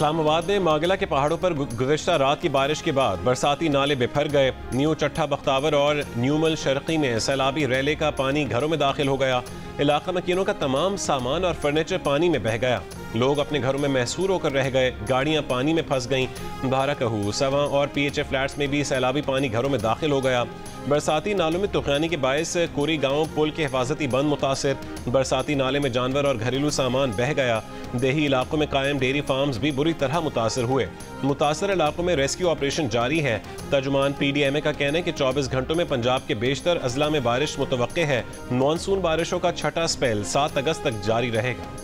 इस्लामाबाद में मागला के पहाड़ों पर गुज़श्ता रात की बारिश के बाद बरसाती नाले बिफर गए। न्यू चट्ठा बख्तावर और न्यूमल शर्की में सैलाबी रैले का पानी घरों में दाखिल हो गया। इलाका मकीनों का तमाम सामान और फर्नीचर पानी में बह गया। लोग अपने घरों में महसूर होकर रह गए। गाड़ियां पानी में फंस गईं। बाराकहू, सवा और पीएचए फ्लैट्स में भी सैलाबी पानी घरों में दाखिल हो गया। बरसाती नालों में तुगयानी के बायस कोरी गांव पुल के हिफाजती बंद मुतासिर। बरसाती नाले में जानवर और घरेलू सामान बह गया। देही इलाकों में कायम डेयरी फार्म्स भी बुरी तरह मुतासर हुए। मुतासर इलाकों में रेस्क्यू ऑपरेशन जारी है। तर्जुमान PDMA का कहना है कि 24 घंटों में पंजाब के बेशतर अजला में बारिश मुतवक्के है। मानसून बारिशों का छठा स्पेल 7 अगस्त तक जारी रहेगा।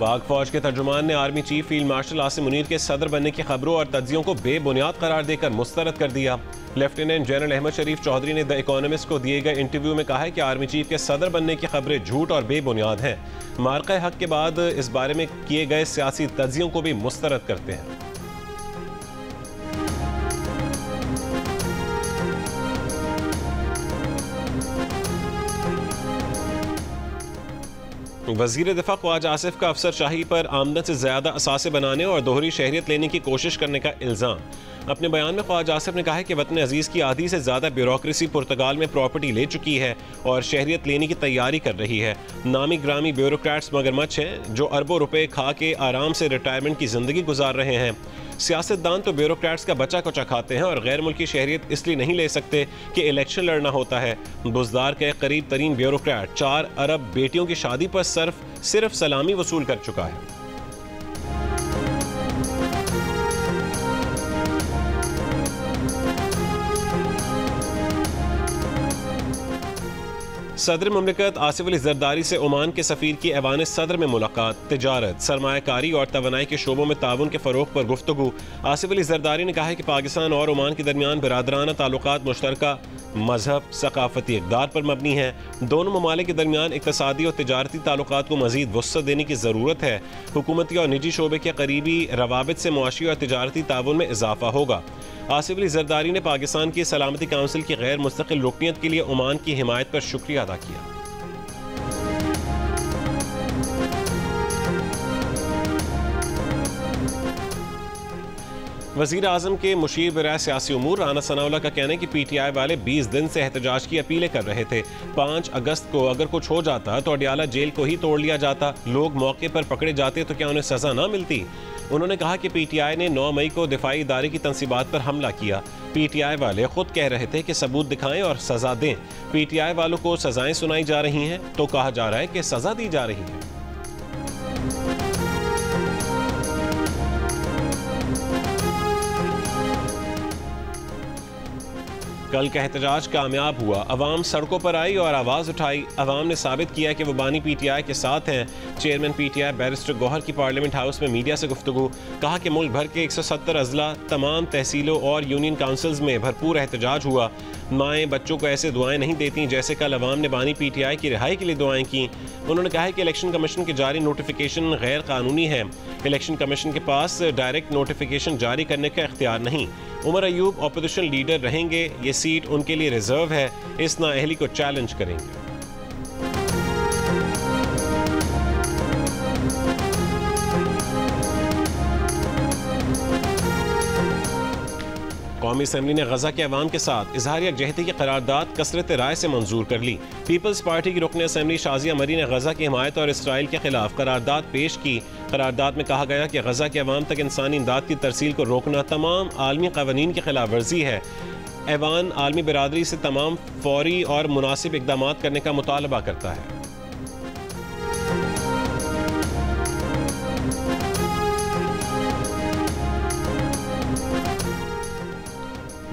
पाक फौज के तर्जुमान ने army chief field marshal Asim Munir के सदर बनने की खबरों और तज्जियों को बेबुनियाद करार देकर मुस्तरद कर दिया। लेफ्टिनेंट जनरल अहमद शरीफ चौधरी ने द इकोनॉमिस्ट को दिए गए इंटरव्यू में कहा है कि आर्मी चीफ के सदर बनने की खबरें झूठ और बेबुनियाद हैं। मार्का हक के बाद इस बारे में किए गए सियासी तज्जियों को भी मुस्तरद करते हैं। वज़ीर दिफा ख्वाजा आसिफ का अफसर शाही पर आमदन से ज़्यादा असासे बनाने और दोहरी शहरियत लेने की कोशिश करने का इल्ज़ाम। अपने बयान में ख्वाजा आसिफ ने कहा है कि वतन अजीज़ की आधी से ज़्यादा ब्यूरोक्रेसी पुर्तगाल में प्रॉपर्टी ले चुकी है और शहरियत लेने की तैयारी कर रही है। नामी ग्रामी ब्यूरोक्रेट्स मगरमच्छ हैं जो अरबों रुपए खा के आराम से रिटायरमेंट की ज़िंदगी गुजार रहे हैं। सियासतदान तो ब्यूरोक्रेट्स का बचा कुचा खाते हैं और गैर मुल्की शहरियत इसलिए नहीं ले सकते कि इलेक्शन लड़ना होता है। बुज़दार के करीब तरीन ब्यूरोक्रेट 4 अरब बेटियों की शादी पर सिर्फ सलामी वसूल कर चुका है। सदर मुमलिकत आसिफ अली जरदारी से ओमान के सफ़ीर की ऐवान सदर में मुलाकात। तिजारत, सरमायाकारी और तवानाई के शोबों में ताउन के फ़रोग़ पर गुफ्तगू। आसिफ अली जरदारी ने कहा है कि पाकिस्तान और ओमान के दरमियान बिरादराना ताल्लुकात मुश्तरका मजहब सकाफती इक़दार पर मबनी है। दोनों ममालिक के दरमियान इक़्तिसादी और तिजारती ताल्लुकात को मज़ीद वुसअत देने की ज़रूरत है। हुकूमती और निजी शोबे के करीबी रवाबित से मुआशी और तिजारती ताउन में इजाफा होगा। आसिफ अली जरदारी ने पाकिस्तान की सलामती काउंसिल की गैर मुस्तकिल रुकनियत के लिए ओमान की हिमायत पर शुक्रिया अदा किया। वज़ीर आज़म के मुशीर बराए सियासी उमूर राना सनाउल्लाह का कहना है कि PTI वाले 20 दिन से एहतजाज की अपीलें कर रहे थे। 5 अगस्त को अगर कुछ हो जाता तो अडियाला जेल को ही तोड़ लिया जाता। लोग मौके पर पकड़े जाते तो क्या उन्हें सज़ा ना मिलती? उन्होंने कहा कि PTI ने 9 मई को दिफाई इदारे की तनसीबात पर हमला किया। PTI वाले खुद कह रहे थे कि सबूत दिखाएं और सज़ा दें। PTI वालों को सज़ाएं सुनाई जा रही हैं तो कहा जा रहा है कि सज़ा दी जा रही है। कल का एहतजाज कामयाब हुआ। अवाम सड़कों पर आई और आवाज़ उठाई। अवाम ने साबित किया कि वो बानी PTI के साथ हैं। चेयरमैन PTI बैरिस्टर गौहर की पार्लियामेंट हाउस में मीडिया से गुफ्तगू। कहा कि मुल्क भर के 170 अजला, तमाम तहसीलों और यूनियन काउंसिल्स में भरपूर एहतजाज हुआ। माएँ बच्चों को ऐसे दुआएं नहीं देती जैसे कल अवाम ने बानी PTI की रिहाई के लिए दुआएं की। उन्होंने कहा है कि इलेक्शन कमीशन के जारी नोटिफिकेशन गैर कानूनी है। इलेक्शन कमीशन के पास डायरेक्ट नोटिफिकेशन जारी करने का इख्तियार नहीं। उमर अयूब अपोजिशन लीडर रहेंगे। ये सीट उनके लिए रिजर्व है। इस नाअहली को चैलेंज करेंगे। कौमी असम्बली ने गजा के अवाम के साथ इजहार यकजहती की करारदाद कसरत राय से मंजूर कर ली। पीपल्स पार्टी की रुकन असम्बली शाजिया मरी ने गजा की हिमायत और इसराइल के खिलाफ करारदाद पेश की। करारदाद में कहा गया कि गजा के अवाम तक इंसानी इमदाद की तरसील को रोकना तमाम आलमी क़वानीन की खिलाफ वर्जी है। ऐवान आलमी बिरादरी से तमाम फौरी और मुनासिब इक़दाम करने का मुतालबा करता है।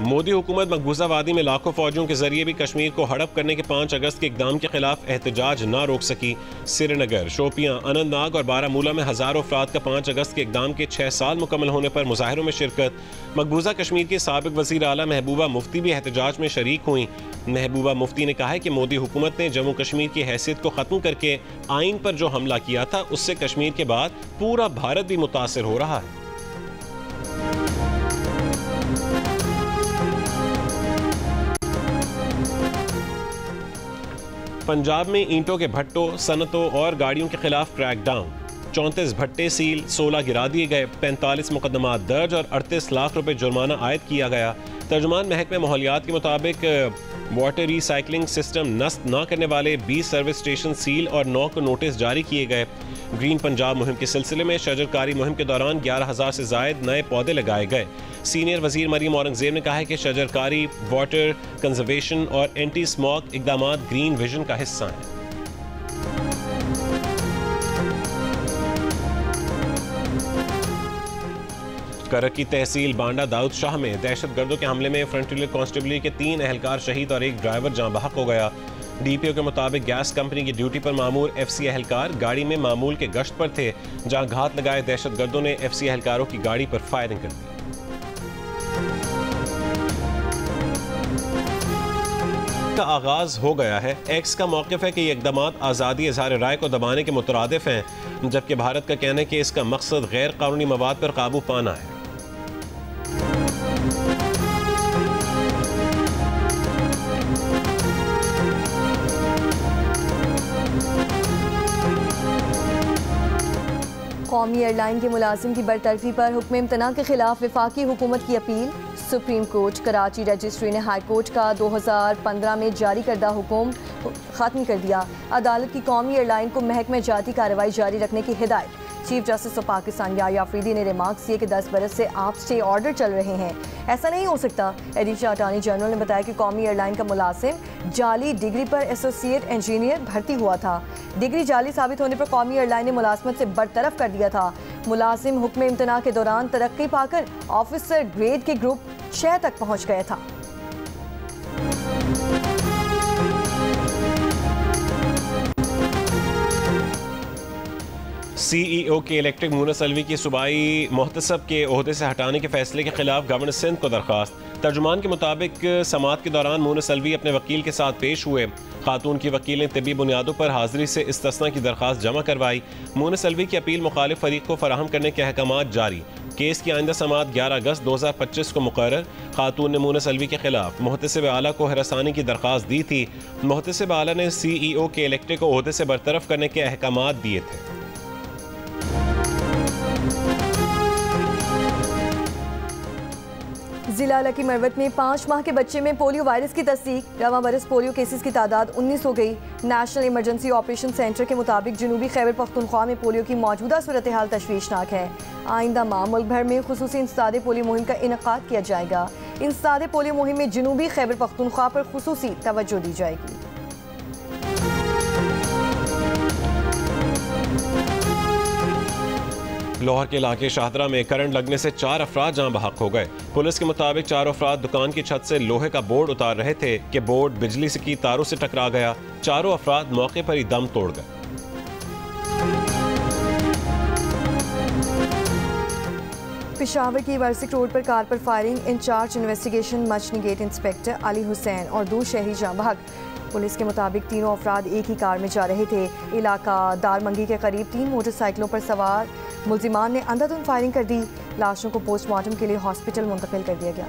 मोदी हुकूमत मकबूजा वादी में लाखों फौजियों के जरिए भी कश्मीर को हड़प करने के 5 अगस्त के इकदाम के खिलाफ एहतजाज ना रोक सकी। श्रीनगर, शोपियां, अनंतनाग और बारामूला में हज़ारों अफराद का 5 अगस्त के इकदाम के 6 साल मुकम्मल होने पर मुजाहिरों में शिरकत। मकबूजा कश्मीर के साबिक वज़ीर आला महबूबा मुफ्ती भी एहतजाज में शरीक हुई। महबूबा मुफ्ती ने कहा है कि मोदी हुकूमत ने जम्मू कश्मीर की हैसियत को ख़त्म करके आइन पर जो हमला किया था उससे कश्मीर के बाद पूरा भारत भी मुतासर हो रहा है। पंजाब में ईंटों के भट्टों, सनतों और गाड़ियों के खिलाफ क्रैकडाउन। 34 भट्टे सील, 16 गिरा दिए गए, 45 मुकदमात दर्ज और 38 लाख रुपए जुर्माना आयद किया गया। तर्जुमान महकमे माहौलियात के मुताबिक वाटर रिसाइकलिंग सिस्टम नस्ब न करने वाले 20 सर्विस स्टेशन सील और 9 को नोटिस जारी किए गए। ग्रीन पंजाब मुहिम के सिलसिले में शजरकारी मुहिम के दौरान 11,000 से जायद नए पौधे लगाए गए। सीनियर वजीर मरीम औरंगजेब ने कहा है कि शजरकारी, वाटर कंजर्वेशन और एंटी स्मॉग इकदाम ग्रीन विजन का हिस्सा हैं। करक की तहसील बांडा दाऊद शाह में दहशत गर्दों के हमले में फ्रंटियर कांस्टेबली के 3 एहलकार शहीद और 1 ड्राइवर जाँ बहक हो गया। डीपीओ के मुताबिक गैस कंपनी की ड्यूटी पर मामूर एफसी एहलकार गाड़ी में मामूल के गश्त पर थे, जहां घात लगाए दहशत गर्दों ने एफसी एहलकारों की गाड़ी पर फायरिंग कर दी। का आगाज हो गया है। एक्स का मौक़िफ़ है कि ये इक़दाम आज़ादी इज़हार राय को दबाने के मुतरादिफ हैं, जबकि भारत का कहना है कि इसका मकसद गैर कानूनी मवाद पर काबू पाना है। कौमी एयरलाइन के मुलाजिम की बरतरफी पर हुक्म इम्तना के खिलाफ वफाकी हुकूमत की appeal. Supreme court Karachi registry ने हाई कोर्ट का 2015 में जारी करदा हुक्म ख़त्म कर दिया। अदालत की कौमी एयरलाइन को महकमे जाती कार्रवाई जारी रखने की हिदायत। Chief justice of Pakistan Yahya Afridi ने रिमार्क्स किए कि 10 बरस से आप स्टे ऑर्डर चल रहे हैं, ऐसा नहीं हो सकता। एडिशनल अटॉर्नी जनरल ने बताया कि कौमी एयरलाइन का मुलाजिम जाली डिग्री पर एसोसिएट इंजीनियर भर्ती हुआ था। डिग्री जाली साबित होने पर कौमी एयरलाइन ने मुलाजमत से बरतरफ कर दिया था। मुलाजिम हुक्म इम्तना के दौरान तरक्की पाकर ऑफिसर ग्रेड के ग्रुप 6 तक पहुँच गया था। CEO के इलेक्ट्रिक मुनस अलवी की सूबाई मोहतसब के ओहदे से हटाने के फैसले के खिलाफ गवर्नर सिंध को दरख्वास्त। तर्जुमान के मुताबिक समाअत के दौरान मुनस अलवी अपने वकील के साथ पेश हुए। खातून की वकील ने तिब्बी बुनियादों पर हाजिरी से इस्तिस्ना की दरख्वास्त जमा करवाई। मुनस अलवी की अपील मुखालिफ फरीक को फराहम करने के अहकामात जारी। केस की आइंदा समाअत 11 अगस्त 2025 को मुकर्रर। खातून ने मुनस अलवी के खिलाफ मुहतसिब आला को हिरासानी की दरख्वास्त दी थी। मुहतसिब आला ने CEO के इलेक्ट्रिक को ओहदे से बरतरफ करने के अहकामात दिए थे। जिला लकी मरवत में 5 माह के बच्चे में पोलियो वायरस की तस्दीक। रवां बरस पोलियो केसेस की तादाद 19 हो गई। नेशनल इमरजेंसी ऑपरेशन सेंटर के मुताबिक जनूबी खैबर पख्तूनख्वा में पोलियो की मौजूदा सूरत हाल तशवीशनाक है। आइंदा माह मुल्क भर में खुसूसी इंसदादे पोलियो मुहिम का इनेकाद किया जाएगा। इंसदादे पोलियो मुहिम में जनूबी खैबर पख्तूनख्वा पर खुसूसी तवज्जो दी जाएगी। लाहौर के इलाके शाहदरा में करंट लगने से 4 अफराद जाँ बहक हो गए। पुलिस के मुताबिक 4 अफराद दुकान की छत से लोहे का बोर्ड उतार रहे थे कि बोर्ड बिजली की तारों से टकरा गया। 4 अफराद मौके पर ही दम तोड़ गए। पेशावर की वर्सिक रोड पर कार पर firing. Incharge investigation Michni gate inspector Ali Hussain और 2 शहरी जाँ बहक। पुलिस के मुताबिक तीनों अफराद एक ही कार में जा रहे थे। इलाका दारमंगी के करीब 3 मोटरसाइकिलों पर सवार मुल्जिमान ने अंधाधुंध फायरिंग कर दी। लाशों को पोस्टमार्टम के लिए हॉस्पिटल मुंतकिल कर दिया गया।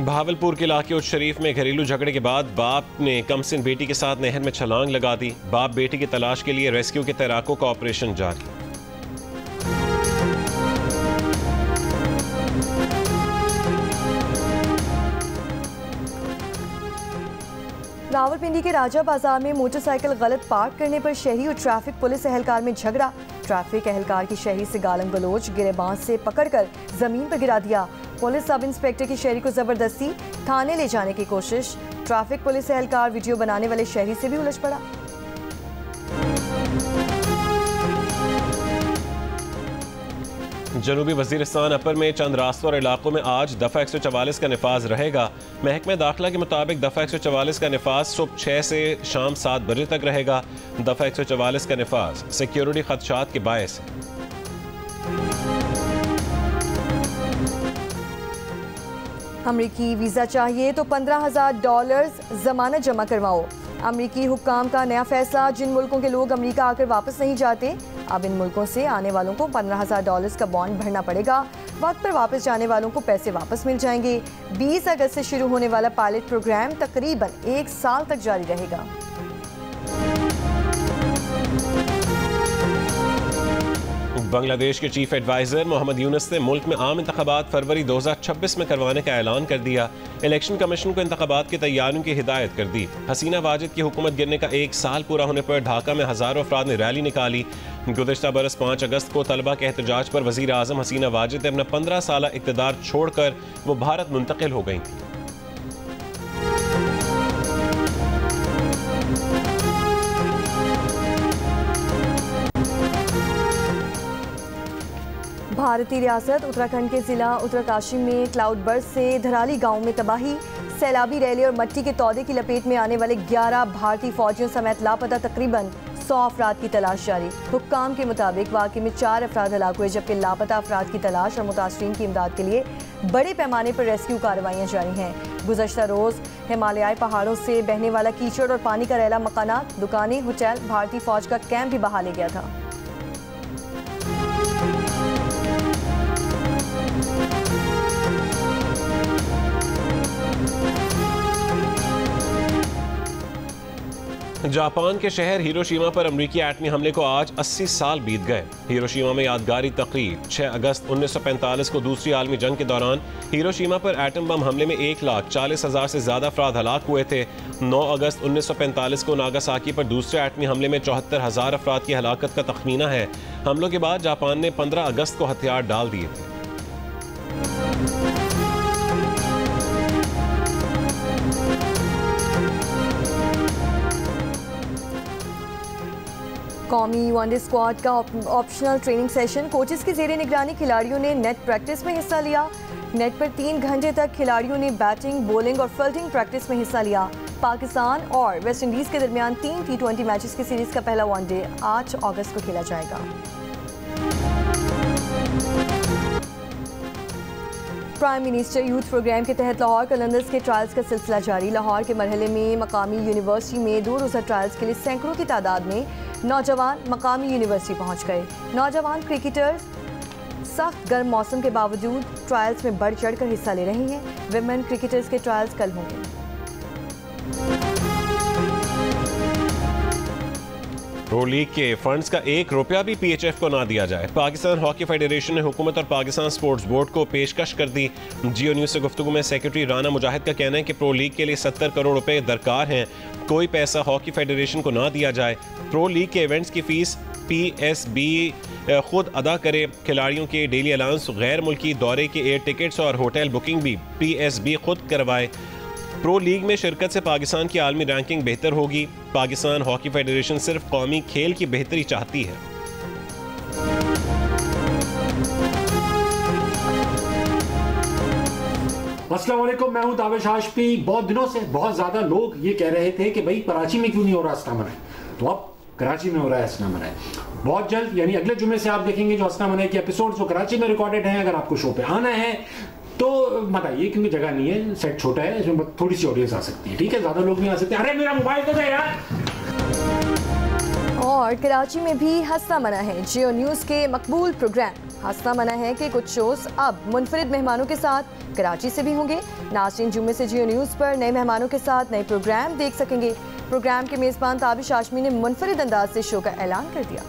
भावलपुर के इलाके उच्च शरीफ में घरेलू झगड़े के बाद बाप ने कमसिन बेटी के साथ नहर में छलांग लगा दी। बाप बेटी की तलाश के लिए रेस्क्यू के तैराकों का ऑपरेशन जारी। रावलपिंडी के राजा बाजार में मोटरसाइकिल गलत पार्क करने पर शहरी और ट्रैफिक पुलिस एहलकार में झगड़ा। ट्रैफिक एहलकार की शहरी से गालम गलोच गिरेबान से पकड़कर जमीन पर गिरा दिया। पुलिस सब इंस्पेक्टर की शहरी को जबरदस्ती थाने ले जाने की कोशिश। ट्रैफिक पुलिस एहलकार वीडियो बनाने वाले शहरी से भी उलझ पड़ा। जनूबी वजीरिस्तान अपर में चंद रास्तों और इलाकों में आज दफ़ा 144 का निफाज रहेगा। महकमे दाखिला के मुताबिक दफ़ा 144 का निफाज सुबह 6 से शाम 7 बजे तक रहेगा। दफ़ा 144 का निफाज सिक्योरिटी खदशात के बायस है। अमरीकी वीज़ा चाहिए तो $15,000 जमानत जमा करवाओ। अमरीकी हुक्काम का नया फैसला। जिन मुल्कों के लोग अमरीका आकर वापस नहीं जाते, अब इन मुल्कों से आने वालों को $15,000 का बॉन्ड भरना पड़ेगा। वक्त पर वापस जाने वालों को पैसे वापस मिल जाएंगे। 20 अगस्त से शुरू होने वाला पायलट प्रोग्राम तकरीबन 1 साल तक जारी रहेगा। बांग्लादेश के चीफ एडवाइजर मोहम्मद यूनुस ने मुल्क में आम इंतखाबात फरवरी 2026 में करवाने का ऐलान कर दिया। इलेक्शन कमीशन को इंतखाबात की तैयारियों की हिदायत कर दी। हसीना वाजिद की हुकूमत गिरने का 1 साल पूरा होने पर ढाका में हजारों अफराद ने रैली निकाली। गुज़िश्ता बरस 5 अगस्त को तलबा के एहतजाज पर वज़ीर आज़म हसीना वाजिद ने अपना 15 साला इक़्तिदार छोड़कर वो भारत मुंतकिल हो गई थी। भारतीय रियासत उत्तराखंड के जिला उत्तरकाशी में क्लाउड बर्स्ट से धराली गांव में तबाही। सैलाबी रैली और मट्टी के तौदे की लपेट में आने वाले 11 भारतीय फौजियों समेत लापता तकरीबन 100 अफराद की तलाश जारी। हुक्काम के मुताबिक वाक़े में 4 अफराद हलाक हुए, जबकि लापता अफराद की तलाश और मुतासरीन की इमदाद के लिए बड़े पैमाने पर रेस्क्यू कार्रवाइयाँ जारी हैं। गुज़श्ता रोज़ हिमालयाई पहाड़ों से बहने वाला कीचड़ और पानी का रैला मकानात, दुकानें, होटल, भारतीय फौज का कैंप भी बहा ले गया था। जापान के शहर हिरोशिमा पर अमरीकी एटमी हमले को आज 80 साल बीत गए। हिरोशिमा में यादगारी तकरीब। 6 अगस्त 1945 को दूसरी आलमी जंग के दौरान हिरोशिमा पर एटम बम हमले में 1,40,000 से ज्यादा अफराद हलाक हुए थे। 9 अगस्त 1945 को नागासाकी पर दूसरे एटमी हमले में 74,000 अफराद की हलाकत का तखमीना है। हमलों के बाद जापान ने 15 अगस्त को हथियार डाल दिए थे। कौमी वनडे स्क्वाड का ऑप्शनल ट्रेनिंग सेशन। कोचेस की ज़ेरे निगरानी खिलाड़ियों ने नेट प्रैक्टिस में हिस्सा लिया। नेट पर 3 घंटे तक खिलाड़ियों ने बैटिंग, बॉलिंग और फील्डिंग प्रैक्टिस में हिस्सा लिया। पाकिस्तान और वेस्ट इंडीज़ के दरमियान 3 T20 मैचेस की सीरीज़ का पहला वनडे 8 अगस्त को खेला जाएगा। प्राइम मिनिस्टर यूथ प्रोग्राम के तहत लाहौर कलंदर्स के ट्रायल्स का सिलसिला जारी। लाहौर के मरहले में मकामी यूनिवर्सिटी में 2 रोज़ा ट्रायल्स के लिए सैकड़ों की तादाद में नौजवान मकामी यूनिवर्सिटी पहुंच गए। नौजवान क्रिकेटर्स सख्त गर्म मौसम के बावजूद ट्रायल्स में बढ़ चढ़ कर हिस्सा ले रहे हैं। विमेन क्रिकेटर्स के ट्रायल्स कल होंगे। प्रो लीग के फंड्स का 1 रुपया भी PHF को ना दिया जाए। पाकिस्तान हॉकी फेडरेशन ने हुकूमत और पाकिस्तान स्पोर्ट्स बोर्ड को पेशकश कर दी। जियो न्यूज़ से गुफ्तगू में सेक्रेटरी राना मुजाहिद का कहना है कि प्रो लीग के लिए 70 करोड़ रुपए दरकार हैं। कोई पैसा हॉकी फेडरेशन को ना दिया जाए। प्रो लीग के इवेंट्स की फीस PSB खुद अदा करे। खिलाड़ियों के डेली अलाउंस, गैर मुल्की दौरे के एयर टिकट्स और होटल बुकिंग भी PSB खुद करवाए। प्रो लीग में शिरकत से पाकिस्तान की आलमी रैंकिंग बेहतर होगी। पाकिस्तान हॉकी फेडरेशन सिर्फ कौमी खेल की बेहतरी चाहती है। अस्सलाम वालेकुम, मैं हूं ताबिश हाशमी। बहुत दिनों से बहुत ज्यादा लोग ये कह रहे थे कि भाई कराची में क्यों नहीं हो रहा हसना मनाए, तो अब कराची में हो रहा है हसना मनाए। बहुत जल्द यानी अगले जुम्मे से आप देखेंगे जो हसना मनाए के एपिसोड जो कराची में रिकॉर्डेड हैं। अगर आपको शो पे आना है तो मत आइए, क्योंकि जगह नहीं है, सेट छोटा है, इसमें थोड़ी सी ऑडियंस आ सकती है। ठीक है, ज्यादा लोग नहीं आ सकते। अरे मेरा मोबाइल तो दे यार। और कराची में भी हंसना मना है। जियो न्यूज़ के मकबूल प्रोग्राम हंसना मना है कि कुछ शोज अब मुनफरिद मेहमानों के साथ कराची से भी होंगे। नाज़रीन जुम्मे से जियो न्यूज़ पर नए मेहमानों के साथ नए प्रोग्राम देख सकेंगे। प्रोग्राम के मेज़बान ताबिश हाशमी ने मुनफरिद अंदाज से शो का ऐलान कर दिया।